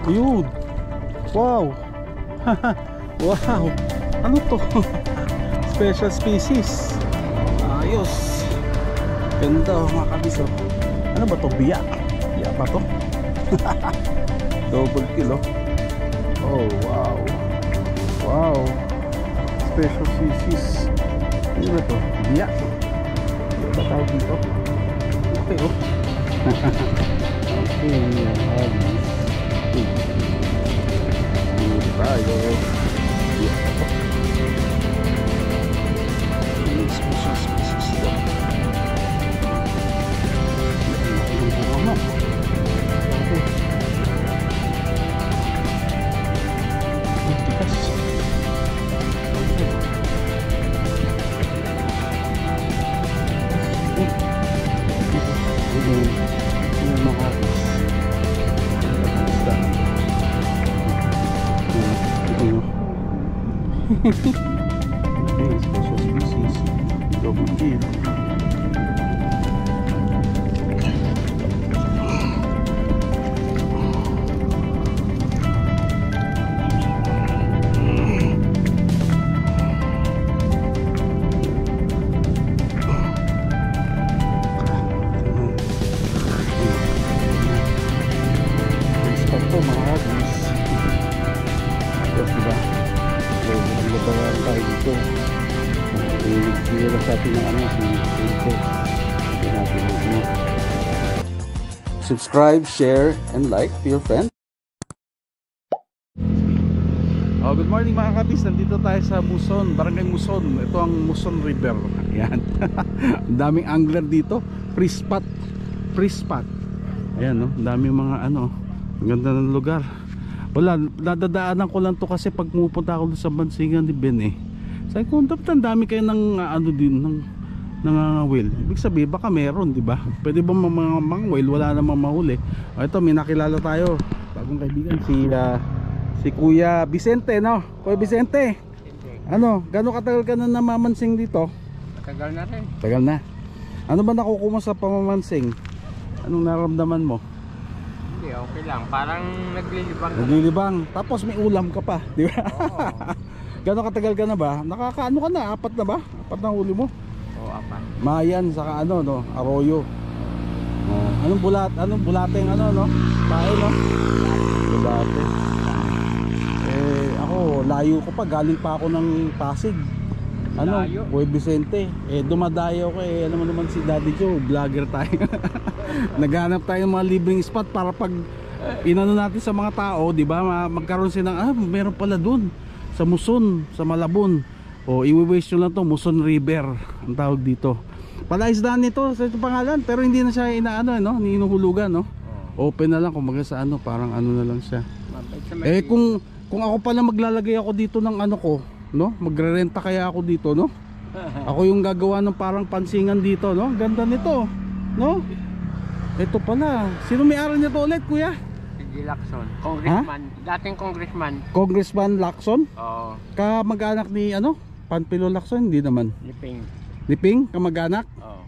Ayun. Wow. Wow. Ano to? Special species. Ayos. Ganda mga kabis. Ano ba to? Biya. Biya pa to? Double kill oh. Oh wow. Wow. Special species. Ano ba to? Biya. Ano ba tawag dito? Okay oh. Okay. Tayo. Biya pa to. Special species daw. Special species double kill. Subscribe, share, and like to your friends. Oh, good morning mga kabis. Nandito tayo sa Muson, Barangay Muson. Ito ang Muson River. Ayan. Ang daming angler dito. Free spot. Free spot. Ayan, no? Ang daming mga ano. Ang ganda ng lugar. Wala, nadadaanan ko lang to kasi pag pumupunta ako sa Bansingan ni Ben eh. Sabi ko, ang dami kayo ng ano din, ng nangangawil. Ibig sabihin baka meron, di ba? Pwede ba mga mangwil, wala namang mahuli. O ito, may nakilala tayo. Bagong kaibigan si Kuya Vicente, no? Kuya Vicente. Ano, gaano katagal ka na namamansing dito? Matagal na rin. Tagal na. Ano ba nakukuha sa pamamansing? Anong naramdaman mo? Hindi, okay lang. Parang naglilibang. Naglilibang. Tapos may ulam ka pa, di ba? Oo. Gaano katagal ka na ba? Nakakaano ka na? 4 na ba? 4 na huli mo? Oo, 4. Mayan saka ano no, arroyo. Oh, anong bulateng ano no? Tayo no. Bulate. Ako layo ko pa, galing pa ako ng Pasig. Ano, Kuya Vicente. Dumadayo ko ano mo naman si Daddy Joe, vlogger tayo. Naghanap tayo ng mga libreng spot para pag inano natin sa mga tao, 'di ba? Magkaroon sila ng meron pala doon sa Muson, sa Malabon. O i-waste nyo lang to, Muson River ang tawag dito. Palaisdaan nito sa itong pangalan, pero hindi na siya inaano no, ninuhulugan no. Open na lang kumaga sa ano, parang ano na lang siya. Kung ako pala maglalagay ako dito ng ano ko, no? Magrerenta kaya ako dito, no? Ako yung gagawa ng parang pansingan dito, no? Ganda nito, no? Ito pala. Sino may-ari nito ulit, Kuya? Si Lacson, congressman, dating congressman. Congressman Lacson? Oo. Kamag-anak ni ano? Panpilo Lacson? Hindi naman. Liping? Kamag-anak? Oo.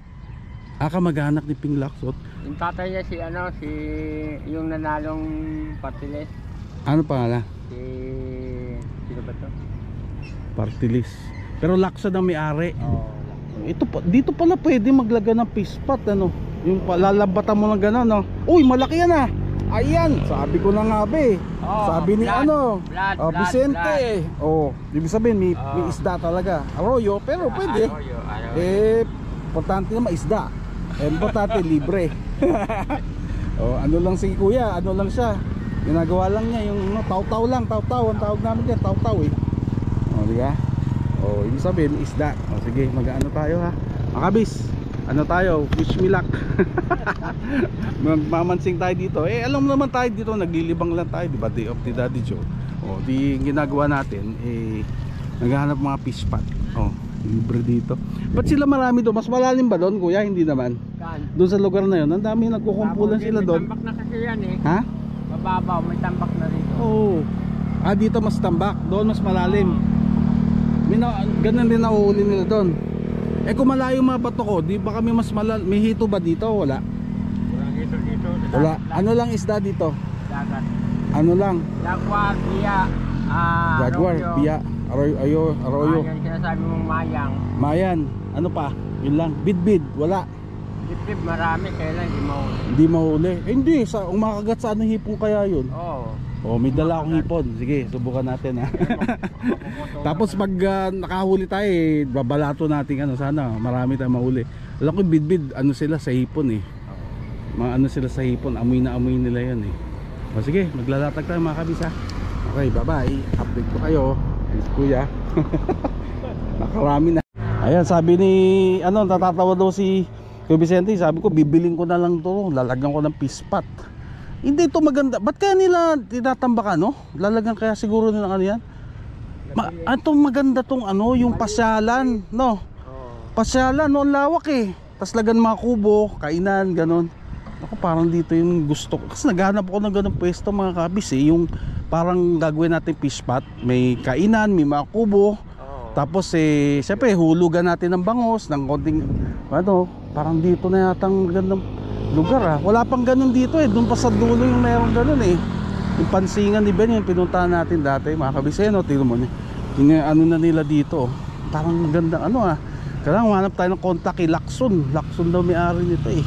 Kamag-anak ni Ping Lacson. Yung tatay niya yung nanalong party list. Ano pangalan? Sino ba to? Party list. Pero Lacson ang may-ari. Oo. Dito pala pwede maglaga ng fish spot ano. Yung lalabatan mo ng gano'n no. Uy, malaki yan ah. Ayan, sabi ko na nga be. Sabi ni Vicente. Ibig sabihin may isda talaga. Arroyo, pero pwede. Arroyo. Importante na maisda. Importante libre. Ano lang si Kuya, ano lang siya. Ginagawa lang niya yung taw-taw lang, taw-taw ang tawag namin diyan, taw-taw eh. Di ba? Ibig sabihin isda. Sige, mag-ano tayo ha. Makabis. Ano tayo, wish me luck. Magmamansing tayo dito. Alam mo naman tayo dito, naglilibang lang tayo, di ba? Day of the Daddy Joe. Di ginagawa natin, naghahanap mga fish spot. Libre dito. Ba't sila marami doon? Mas malalim ba doon, Kuya? Hindi naman. Doon sa lugar na yun, ang dami nagkukumpulan sila doon. May tambak na kasi yan eh. Ha? Mababaw, may tambak na rito. Dito mas tambak, doon mas malalim. Ganun din nauuli nila doon. Kung malayo mga bato ko, di ba kami mas may hito ba dito? Wala. Walang hito dito. Wala. Ano lang isda dito? Dagat. ano lang, Jaguar, Bia, Jaguar, Arroyo. Pia, Arroyo. Yan sinasabi mong mayang. Mayan, ano pa? Yun lang, bidbid, wala. Dip-dip marami, kailan hindi mahuli. Hindi mahuli. Eh, hindi, umakagat sa anong hipon kaya yun? Oo. Oh, may dala akong hipon. Sige, subukan natin ha. Tapos pag nakahuli tayo, babalato natin ano, sana marami tayong mahuli. Alam ko bidbid, ano sila sa hipon eh. Mga ano sila sa hipon, amoy na amoy nila yan eh. O sige, maglalatag tayo mga kabis ha. Okay, bye-bye. Update ko kayo. Please kuya. Nakarami na. Ayan, sabi ni ano, natatawa daw si Kuya Vicente, sabi ko bibiling ko na lang to, lalagyan ko ng pispat. Hindi ito maganda. Ba't kaya nila tinatambakan, no? Lalagyan kaya siguro nila ano yan? Itong maganda tong ano, yung pasyalan, no? Pasyalan, no? Ang lawak eh. Tapos lagan mga kubo, kainan, ganon. Ako parang dito yung gusto ko. Kasi naghanap ako ng ganong pwesto mga kabis eh. Yung parang gagawin natin fish pot. May kainan, may mga kubo. Tapos eh, syempre hulugan natin ng bangos, ng konting ano, parang dito na yatang gandang lugar ah. Wala pang ganun dito eh. Doon pa sa dulo yung meron ganun eh. Yung pansingan ni Ben, yung pinuntahan natin dati mga kabiseno, tingnan mo yung ano na nila dito. Parang gandang ano ah. Kailangan hanap tayo ng kontak kay Lacson. Lacson daw may-ari nito eh.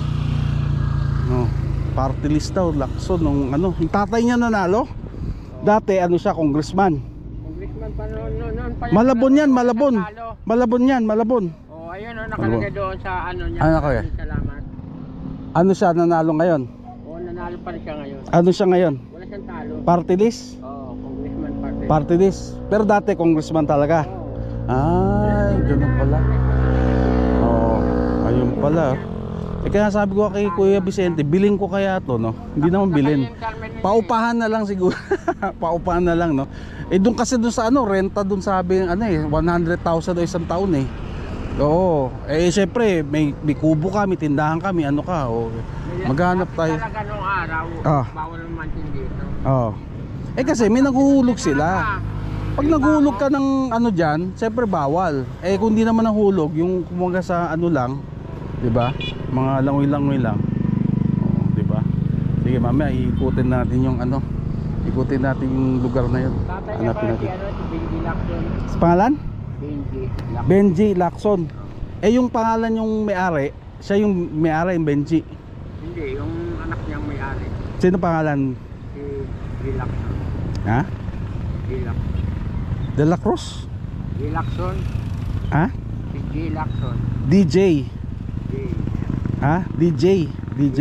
No, party list daw Lacson nung ano, yung tatay niya nanalo. Dati ano siya, congressman. Congressman pa noon pa yan. Malabon yan, Malabon. Malabon yan, Malabon. Oh, ayun oh, nakalagay doon sa ano niya. Ano kaya? Salamat. Ano siya nanalo ngayon? Oh, nanalo pa rin siya ngayon. Ano siya ngayon? Wala siyang talo. Party list? Oh, congressman party. Party list. Pero dati congressman talaga. Ay, ganun pala. Oh, ayun pala. Eh kaya sabi ko kay Kuya Vicente, bilhin ko kaya to, no? Hindi naman bilhin. Paupahan na lang siguro. Paupahan na lang, no? Eh doon kasi doon sa ano, renta doon sabi ano eh, 100,000 o isang taon eh. Oo. Eh syempre, may kubo ka, may tindahan ka, may ano ka, o maghanap tayo. Talaga nung araw, bawal naman dito. Oo. Eh kasi may naghuhulog sila. Pag naghulog ka ng ano diyan, syempre bawal. Eh kung di naman nahulog, yung kumaga sa ano lang, 'di ba? Mga langoy-langoy lang. Oh, 'di ba? Sige, mamaya iikutin natin yung ano. Ikutin natin yung lugar na 'yon. Hanapin natin. Benji Lacson. Sa pangalan? Benji. Benji Lacson. Eh yung pangalan yung may-ari, siya yung may-ari, yung Benji. Hindi, yung anak niyang may-ari. Sino pangalan? Si G. Lacson. Ha? G. Lacson. De La Cruz? G. Lacson. Ha? Si G. Lacson. DJ. G. Ha? DJ. DJ.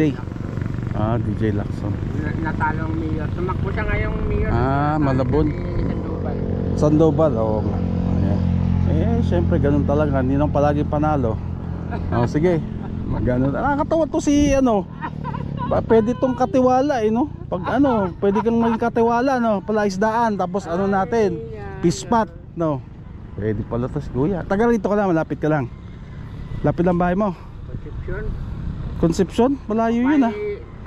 Ah, DJ Lacson. Natalong mayor. Tumakbo siya ngayong mayor. Ah, Malabon. Sandoval. Sandoval, oo nga. Ayan. Eh, syempre ganun talaga. Hindi nang palagi panalo. Oh, sige. Ganun. Nakakatawa to si ano. Pwede tong katiwala eh, no? Pag ano, pwede kang maging katiwala, no? Palaisdaan, tapos ano natin, pispat, no? Pwede pala to si Kuya. Taga rito ka lang, malapit ka lang. Lapit lang bahay mo. Concepcion. Concepcion? Malayo yun ah.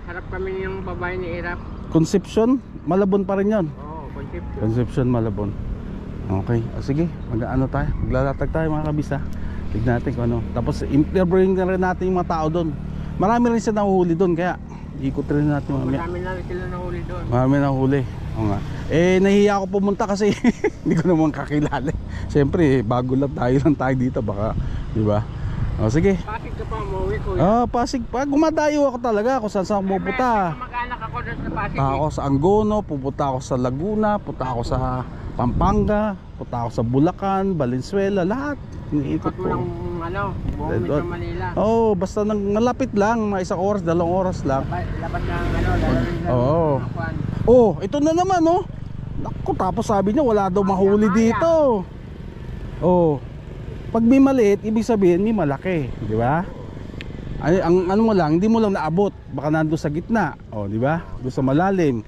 Harap kami yung babae ni Irap. Concepcion? Malabon pa rin yun. Oo, Concepcion. Concepcion, Malabon. Okay, sige, mag-ano tayo, maglalatag tayo mga kabisa. Tignan natin kung ano. Tapos interviewin na rin natin yung mga tao doon. Marami rin siya nahuhuli doon, kaya ikot rin natin mamaya. Marami na rin sila nahuli doon. Marami nahuli. Oo nga. Eh, nahihiya ako pumunta kasi hindi ko naman kakilala. Siyempre, bago lang tayo dito, baka, di ba? O, sige. Pasig ka pa umuwi, Kuya. Pasig pa. Gumadayo ako talaga kung saan pupunta. Mag-anak ako doon sa Pasig. Punta ako sa Angono, pupunta ako sa Laguna, punta ako sa Pampanga, punta ako sa Bulacan, Valenzuela, lahat. Iniikot Ikot mo ko. ng ano, buong sa Manila. Oo, basta nalapit lang, mga 1 oras, 2 oras lang. Lapat ng ano, lalawin ng Oo. kapan. Oh, ito na naman, oh. Naku, tapos sabi niya wala daw mahuli dito. Oh. Pag may maliit, ibig sabihin may malaki, di ba? Ang ano mo lang, hindi mo lang naabot, baka nandoon sa gitna. Oh, di ba? Doon sa malalim.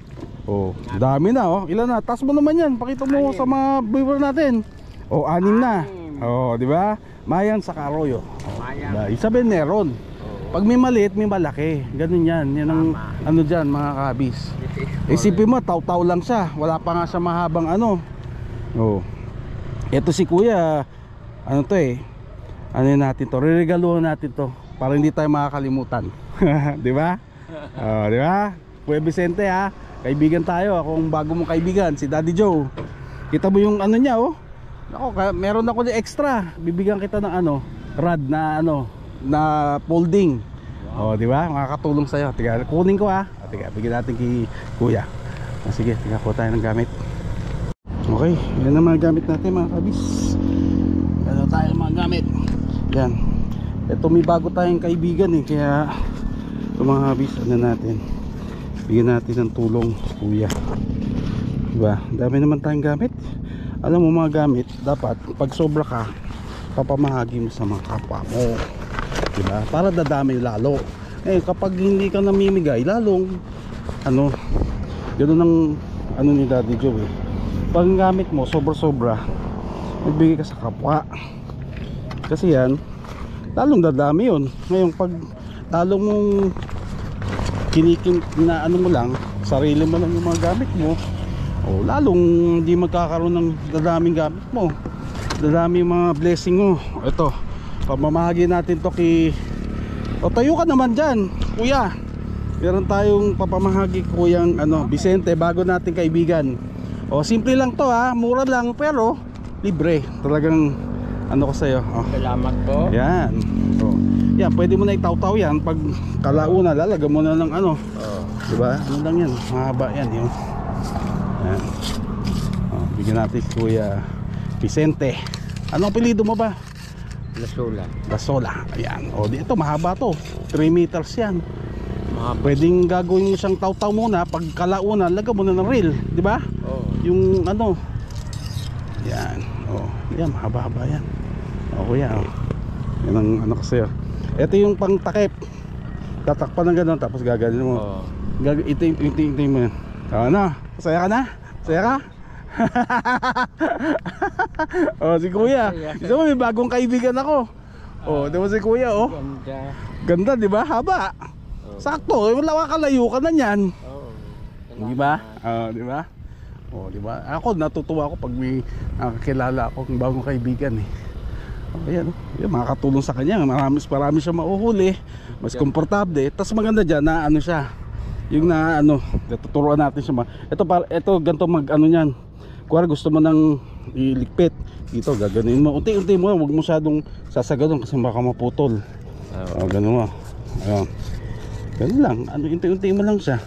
Oh, dami na, oh. Ilan na? Taas mo naman 'yan. Pakita mo sa mga viewer natin. Oh, 6 na. Oh, di ba? Mayan sa Arroyo. Oh, diba? Ibig sabihin meron. Pag may maliit, may malaki. Ganun 'yan. Yan ang ano diyan, mga kabis. Isipin mo, taw-taw lang siya. Wala pa nga siya mahabang ano. Oh. Ito si Kuya, ano to eh, ano natin to, reregaluhan natin to para hindi tayo makakalimutan. Di ba? Oh, di ba? Kuya Vicente ha, kaibigan tayo. Ako ang bago mong kaibigan, si Daddy Joe. Kita mo yung ano niya, oh. Ako, meron ako ng extra. Bibigyan kita ng ano, rod na ano, na folding. Oh, di ba? Makakatulong sa iyo. Tiga, kunin ko ha. Tiga, bigyan natin kay Kuya. Sige, tiga ko tayo ng gamit. Okay, yan ang mga gamit natin mga kabis. Ano tayo mga gamit? Yan. Ito may bago tayong kaibigan eh, kaya ito mga kabis, ano natin? Bigyan natin ng tulong Kuya. Diba? Dami naman tayong gamit. Alam mo mga gamit, dapat pag sobra ka, papamahagi mo sa mga kapwa mo. Diba? Para dadami lalo. Eh kapag hindi ka namimigay, lalong ano, ganoon ang ano ni Daddy Joe eh. Pag gamit mo sobra-sobra, magbigay ka sa kapwa. Kasi yan, lalong dadami yun. Ngayon pag lalong mong kinikin na ano mo lang, sarili mo lang yung mga gamit mo, o lalong hindi magkakaroon ng dadaming gamit mo, dadami yung mga blessing mo. Ito, pamamahagi natin to kay, o tayo ka naman dyan Kuya. Meron tayong papamahagi Kuyang ano, Vicente, bago nating kaibigan. O simple lang to ha, mura lang pero libre. Talagang ano ko sa'yo. Salamat po. Yan. O, yan, pwede mo na itaw-taw yan. Pag kalauna, lalagyan mo na ng ano. Diba? Ano lang yan, mahaba yan yun. Yan. O, bigyan natin Kuya Vicente. Anong apelyido mo ba? Lasola. Lasola. Ayan. O, ito mahaba to, 3 meters yan. Pwedeng gagawin mo siyang taw-taw muna. Pag kalauna, lagyan mo na ng reel. Diba? Yung ano. Yan. O, yan, mahaba-haba yan. O Kuya, o. Yan ang ano ko sa'yo. Ito yung pang takip. Tatakpan ng gano'n, tapos gaganin mo. Ito mo yan. Ano? Saya ka na? Saya ka? O si Kuya. Isa mo, may bagong kaibigan ako. O, di ba si Kuya, o? Ganda. Ganda, di ba? Haba. Sakto, wala kalayo ka na niyan. Di ba? Di ba? O, di ba? Ako natutuwa ako pag may nakakilala ako ng bagong kaibigan eh. Ayan, makakatulong sa kanya. Marami siya mauhuli, mas komportable. Tapos maganda diyan na ano siya. Yung na ano, tuturuan natin siya. Ito ganito mag ano niyan. Kuwari gusto mo nang iligpit, dito gaganuin mo. Unti-unti mo, huwag mo masyadong sasaganon kasi baka maputol. Ganun mo. Ayun. Ganun lang, ano, unti-unti mo lang siya.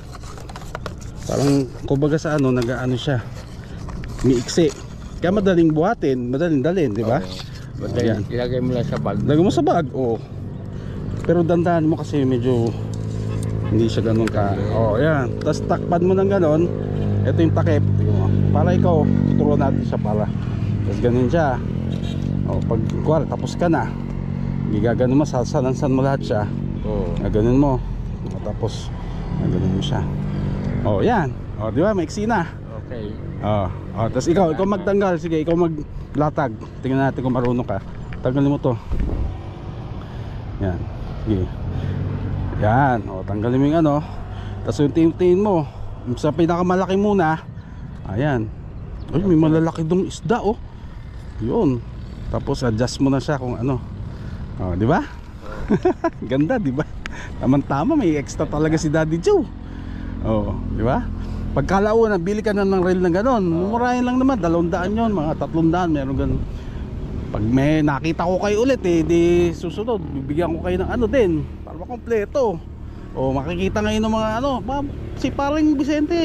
Parang kumbaga sa ano, nag-ano siya. Miiksi. Kaya madaling buhatin, madaling dalhin, di ba? Madali, ilagay mo lang sa bag. Lagay mo sa bag, oo. Pero dandahan mo kasi medyo hindi siya ganun ka. Oh, yan. Tapos takpan mo ng ganun. Ito yung takip. Para ikaw, tuturuan natin siya para. Tapos ganun siya. Oh, pag kuwari, tapos ka na. Gaganon mo, salansan mo lahat siya. Gaganon mo. Tapos, gaganon mo siya. Oh, yan. Oh, di ba? Maiksi na. Okay. Tapos ikaw magtanggal. Sige, ikaw maglatag. Tingnan natin kung marunong ka. Tanggalin mo to. Yan. Sige. Yan. Tanggalin mo yung ano. Tapos yung tingin mo sa pinakamalaki muna. Ayan. Ay, may malalaki dong isda, oh. Yun. Tapos adjust mo na siya kung ano. Di ba? Ganda, di ba? Tama-tama, may extra talaga si Daddy Joe. Di ba? Pagkalauna, bili ka na ng reel ng ganon. Mumurahin lang naman, 200 yon, mga 300, meron ganon. Pag may nakita ko kayo ulit di susunod, bibigyan ko kayo ng ano din, para makompleto. Makikita ngayon ng mga ano, si paring Vicente,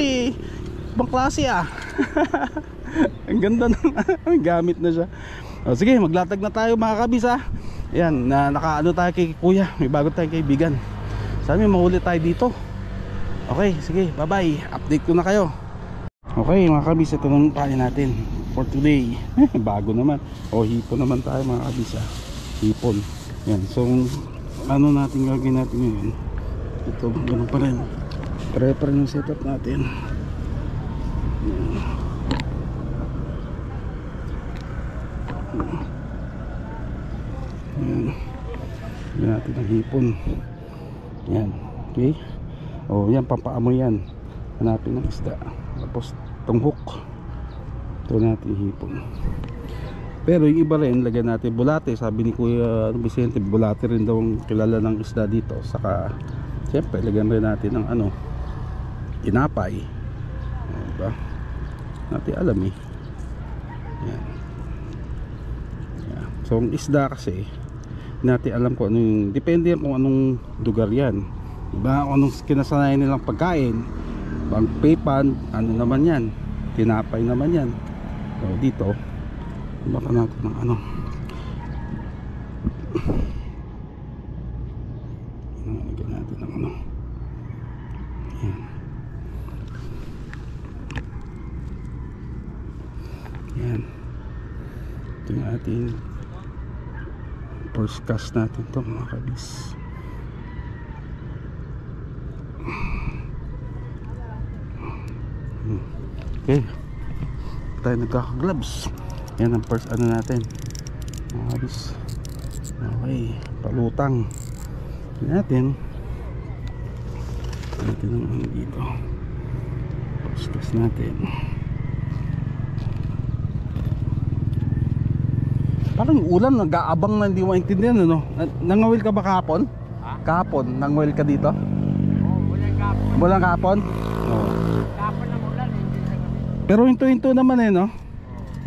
ibang klase ah. Ang ganda ng gamit na siya. Sige, maglatag na tayo mga kabis ah. Ayan, nakaano tayo kay Kuya, may bago tayong kaibigan. Sabi mahuli tayo dito. Okay, sige, bye bye. Update ko na kayo. Okay mga kabis, ito naman tayo natin for today. Bago naman. Hipon naman tayo mga kabis ah. Hipon. Yan, so ano natin gagawin natin ngayon? Ito, ganun pa rin. Pare pa rin yung setup natin. Yan. Yan natin ang hipon. Yan, okay. Yan, pampaamoy yan. Hanapin ng isda. Tapos itong hook, ito natin hipon. Pero yung iba rin, lagyan natin bulate. Sabi ni Kuya Vicente, bulate rin daw ang kilala ng isda dito. Saka siyempre lagyan rin natin ng ano, tinapay. Diba? Natin alam eh. Yan. Yan. So ang isda kasi natin alam kung anong, depende kung anong lugar yan, diba? Kung anong kinasanayan nilang pagkain. Pang pepan, ano naman yan, tinapay naman yan. So dito baka natin ng ano, nalagyan natin ng ano. Yan. Yan. Ito yung ating first cast natin to mga kabis. Okay, tayo nagkaka-gloves. Yan ang first ano natin mga kabis. Okay, palutang natin ang ano dito, first cast natin. Parang yung ulan nag-aabang na hindi maintindihan, ano? Nangawil ka ba kahapon? Ha? Kahapon, nangawil ka dito? Oo, walang kapon. Walang kahapon? Oo. Kapon ng ulan, hindi sa gabi. Pero hinto-hinto naman eh, no?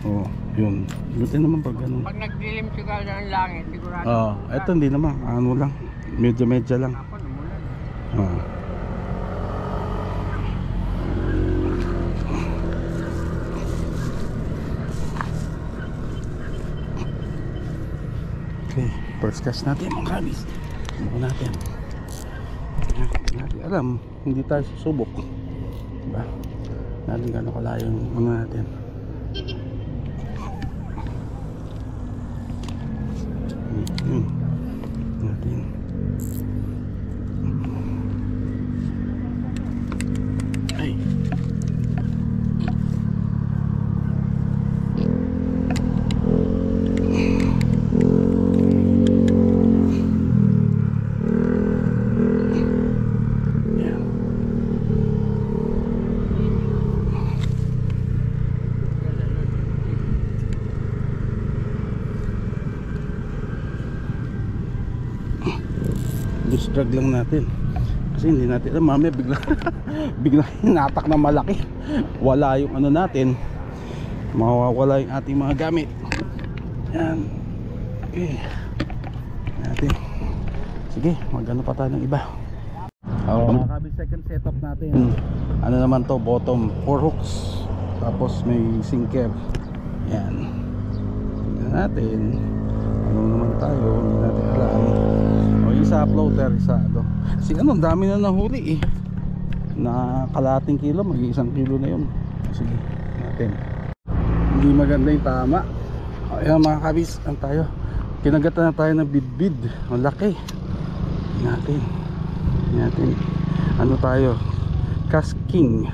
Oo, yun. Buti naman pag ano. Pag nagdilim siguro ng langit, sigurado. Oo, eto hindi naman. Ano lang. Medyo-medyo lang. Kapon ng ulan. Oo. Okay, first cast natin mga kabis. Subukan natin. Hindi natin alam, hindi tayo susubok. Diba? Natin gano'n kalayo yung ano natin. Yun. Natin. Ay. Distrag lang natin kasi hindi natin alam, mamaya bigla hinatak na malaki, wala yung ano natin, mawawala yung ating mga gamit. Yan. Okay natin, sige magano pa tayo ng iba. Mga kabis, second setup natin, ano naman to, bottom 4 hooks tapos may sinker. Yan, tignan natin ano naman tayo, hindi natin alam. Isa floater, isa ano. Si ano, dami na nahuli eh. Na kalating kilo, mag-1 kilo na yun. Sige, natin. Hindi maganda yung tama. Ayan mga kabis, ang tayo. Kinagatan na tayo ng bidbid. Ang laki. Natin. Natin. Ano tayo? Casking.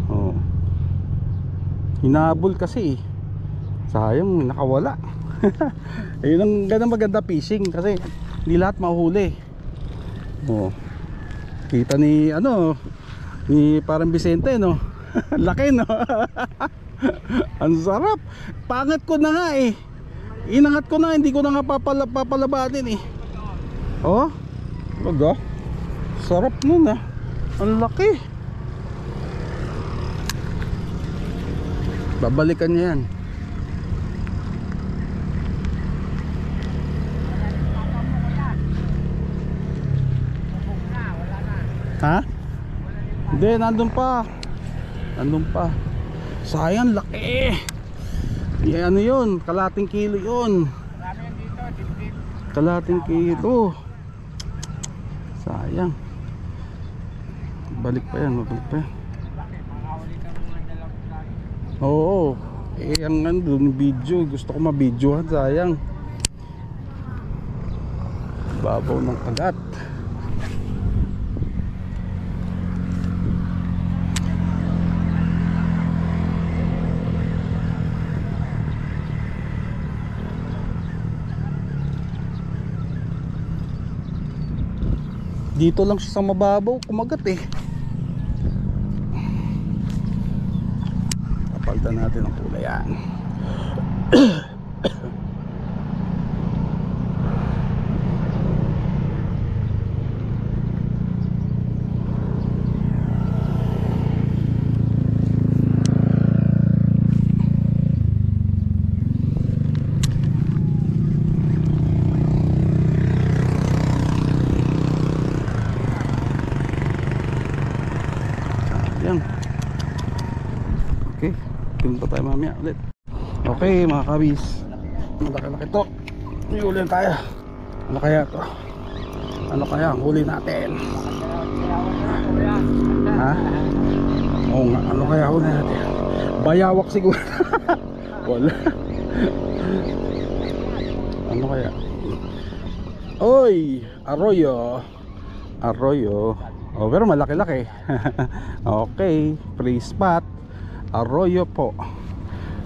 Oh. Hinabol kasi eh. Sayang, nakawala. Ayun ang ganang maganda fishing kasi hindi lahat mahuhuli. Oh. Kita ni ano, ni parang Vicente, no. Laki, no. Ang sarap. Pangat ko na nga eh. Inangat ko na, hindi ko na nga papalabatin eh. Oh. Baga. Sarap nun ah. Ang laki. Babalikan niya yan. Ha? Hindi, nandun pa. Nandun pa. Sayang, laki. Ano yun? Kalating kilo yun. Kalating kilo. Sayang. Balik pa yan, balik pa yan. Oo. Eh, ang nandun video, gusto ko mabidyohan. Sayang. Babaw ng kagat. Dito lang siya sa mababaw, kumagat eh. Kapalitan natin ang kulay yan. Tikim pa tayo mamaya ulit. Okay mga kabis, malaki-laki to. May huli tayo. Ano kaya to? Ano kaya ang huli natin? Ha? Oo nga, ano kaya huli natin? Bayawak siguro. Wala. Ano kaya? Oy! Arroyo. Arroyo. Oh, pero malaki-laki. Okay, free spot. Arroyo po.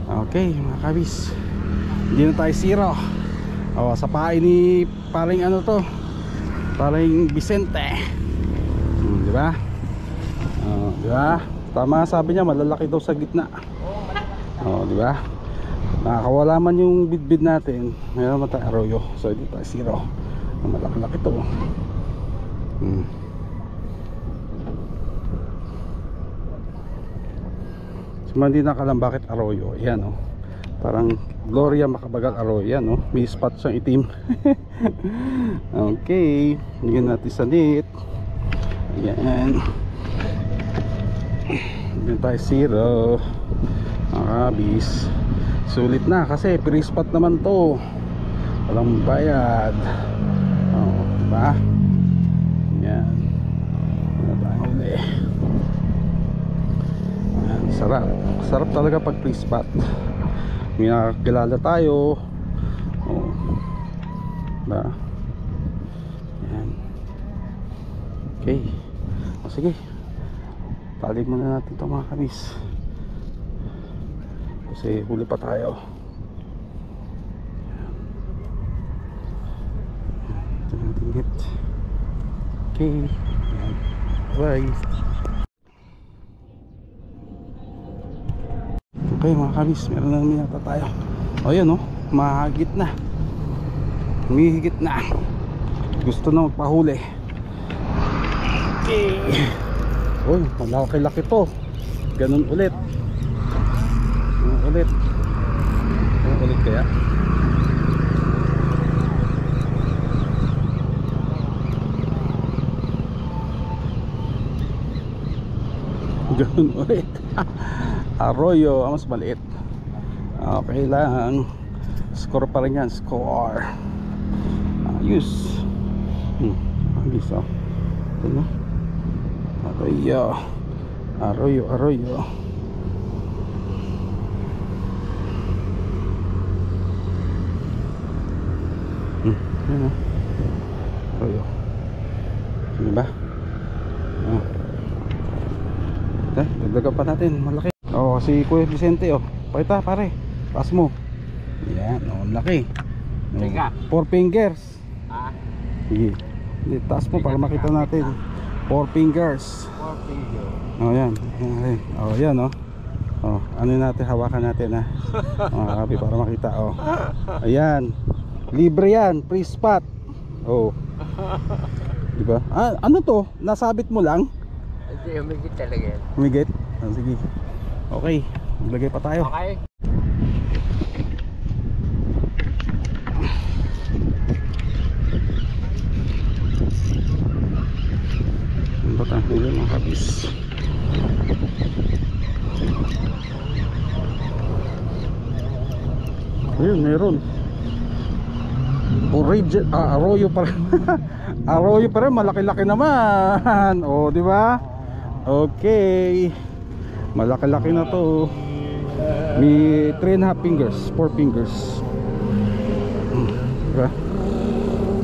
Okay mga kabis, hindi na tayo zero. Oh, sa pain ni paring ano to, paring Vicente. Diba? Oh, diba? Tama sabi niya, malalaki daw sa gitna. Oh, diba? Nakakawala man yung bidbid natin. Mayroon naman tayo arroyo. So hindi tayo zero. Malaki-laki to. So hindi nakalam bakit arroyo. Ayan oh, parang Gloria Macabagal Arroyo. Yan oh, may spot siyang itim. Okay, bigyan natin sa net. Ayan, bigyan tayo zero. Makabis, sulit na kasi free spot naman to, walang bayad. Oh, diba? Yan, ano tayo uli. Yan, sarap, sarap talaga pag free spot. May nakakilala tayo. Oh, diba? Yan. Okay, o sige, tali muna natin ito mga kabis kasi huli pa tayo. Ito natin hit. Okay, bye. Okay mga kabis, meron na namin yata tayo. O yun o, mahigit na, humihigit na, gusto na magpahuli. Okay. Uy, malaki-laki to. Ganun ulit. Ganun ulit. Ganun ulit kaya. Ganun ulit. Arroyo, mas maliit. Okay lang. Score pa rin yan. Score. Ayos. Ayos oh. Ito na. Arroyo. Arroyo, arroyo. Ayan o. Arroyo. Sino ba? Oh. Dagdagan pa natin. Malaki. Oh, si Kuya Vicente oh. Pakita pare. Taas mo. Yan. Oh, laki. Oh, 4 fingers. Sige. Taas mo para makita natin. 4 fingers. 4 fingers. Oh, yan. Oh, yan oh. Oh, ano natin, hawakan natin ha. Oh, kapi para makita oh. Ayan. Libre yan, free spot. Oh. Di ba? Ah, ano to? Nasabit mo lang? Hindi, humigit talaga yan. Humigit? Oh, sige. Okay, maglagay pa tayo. Okay. Ano ba tayo huli mga kabis? Ayun, meron. Arroyo pa rin. Arroyo pa rin, malaki-laki naman. Oh, di ba? Okay. Malaki-laki na to. May 3.5 fingers, 4 fingers. Diba?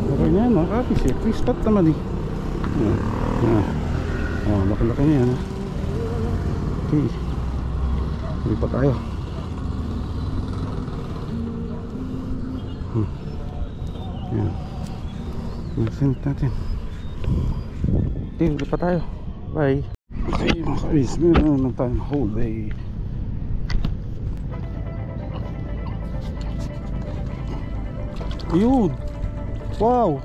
Okay na yan mga kapis eh. Free spot naman eh. Oh, laki-laki na yan. Okay. Huli pa tayo. Yan. Masinit natin. Okay, huli pa tayo. Bye. Okay mga kabis, meron naman tayong huli. Ayun. Wow.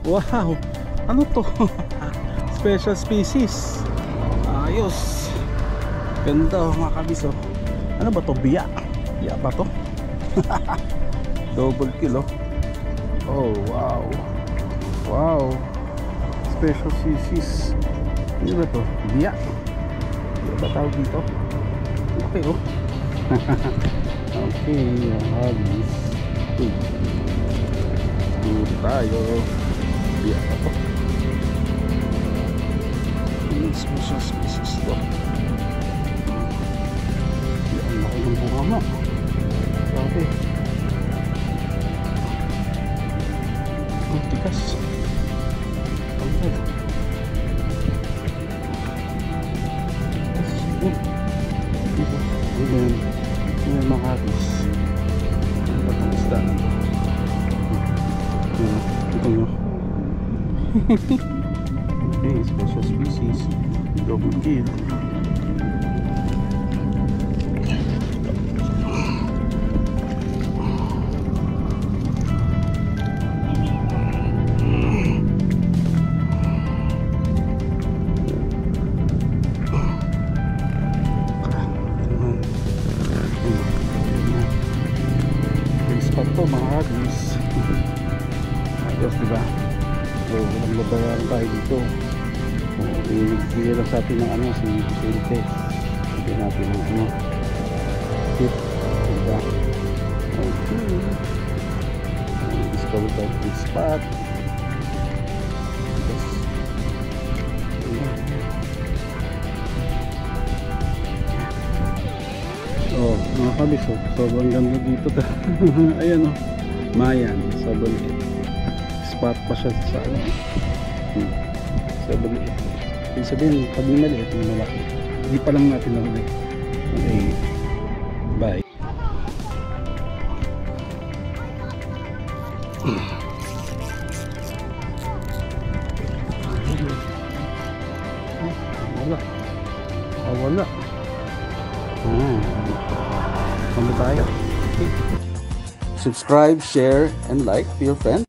Wow. Ano to? Special species. Ayos. Ganda mga kabis oh. Ano ba to? Biya. Biya ba to? Double kill oh. Oh wow. Wow. Special species. Ano ba to? Biya. Ano ba tawag dito? laki oh. Okay, hagis. Dito tayo. Biyak ako. Special species to. Yan, laki ng bunga mo. Grabe. Ang tikas. Ang tikas. Ayan. Ayan, makakis. Ang batang isda na ito. Ayan, ito nyo. Okay, special species. Double kill. Ito mga hagis. Ayos diba? So walang babayaran tayo dito. So ibigay lang sa atin ng ano si Vicente. Ibigay natin ng ano tip diba? Okay, discover tayo the spot. Yes. Oh, mga kabis, oh. Sobrang ganda dito. Ayan oh, Mayan, sobrang liit. Spot pa siya sa ano. Sobrang liit. Ibig sabihin, pag maliit, yung malaki. Hindi pa lang natin nahuli. Okay, bye. Wala. Wala. Ano tayo? Subscribe, share, and like to your friends.